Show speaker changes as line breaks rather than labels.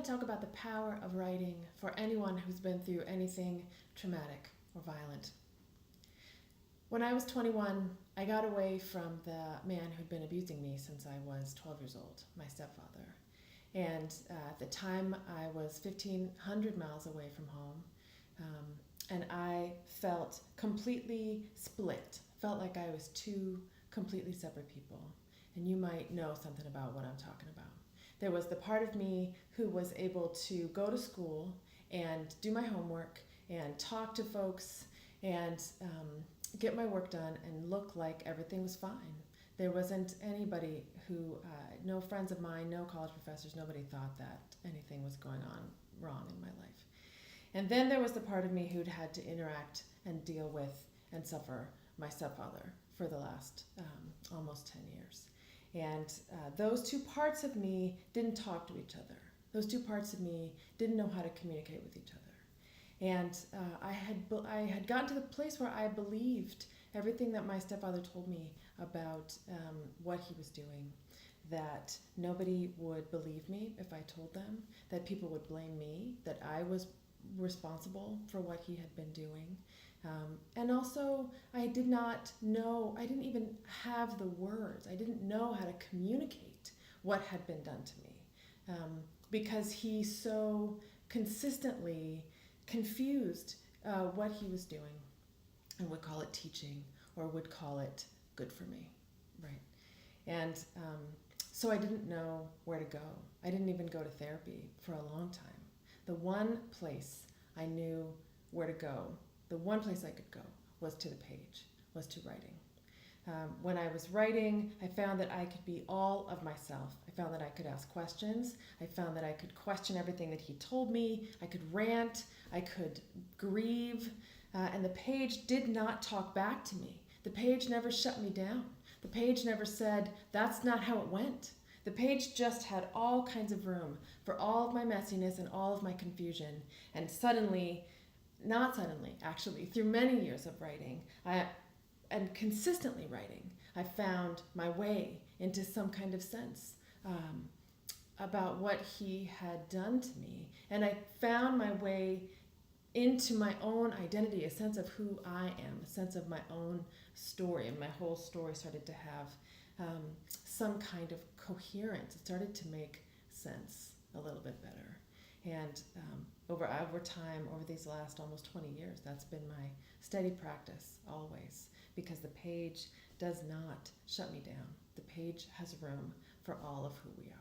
to talk about the power of writing for anyone who's been through anything traumatic or violent. When I was 21, I got away from the man who'd been abusing me since I was 12 years old, my stepfather. And at the time, I was 1,500 miles away from home, and I felt completely split, felt like I was two completely separate people. And you might know something about what I'm talking about. There was the part of me who was able to go to school and do my homework and talk to folks and get my work done and look like everything was fine. There wasn't anybody who, no friends of mine, no college professors, nobody thought that anything was going on wrong in my life. And then there was the part of me who'd had to interact and deal with and suffer my stepfather for the last almost 10 years. And those two parts of me didn't talk to each other. Those two parts of me didn't know how to communicate with each other. And I had gotten to the place where I believed everything that my stepfather told me about what he was doing, that nobody would believe me if I told them, that people would blame me, that I was responsible for what he had been doing. And also, I didn't even have the words. I didn't know how to communicate what had been done to me, because he so consistently confused what he was doing and would call it teaching or would call it good for me, right? And so I didn't know where to go. I didn't even go to therapy for a long time. The one place I knew where to go, the one place I could go was to the page, was to writing. When I was writing, I found that I could be all of myself. I found that I could ask questions. I found that I could question everything that he told me. I could rant. I could grieve. And the page did not talk back to me. The page never shut me down. The page never said, that's not how it went. The page just had all kinds of room for all of my messiness and all of my confusion. And suddenly, not suddenly, actually, through many years of writing, and consistently writing, I found my way into some kind of sense about what he had done to me. And I found my way into my own identity, a sense of who I am, a sense of my own story. And my whole story started to have some kind of coherence. It started to make sense a little bit better. And over time, over these last almost 20 years, that's been my steady practice always, because the page does not shut me down. The page has room for all of who we are.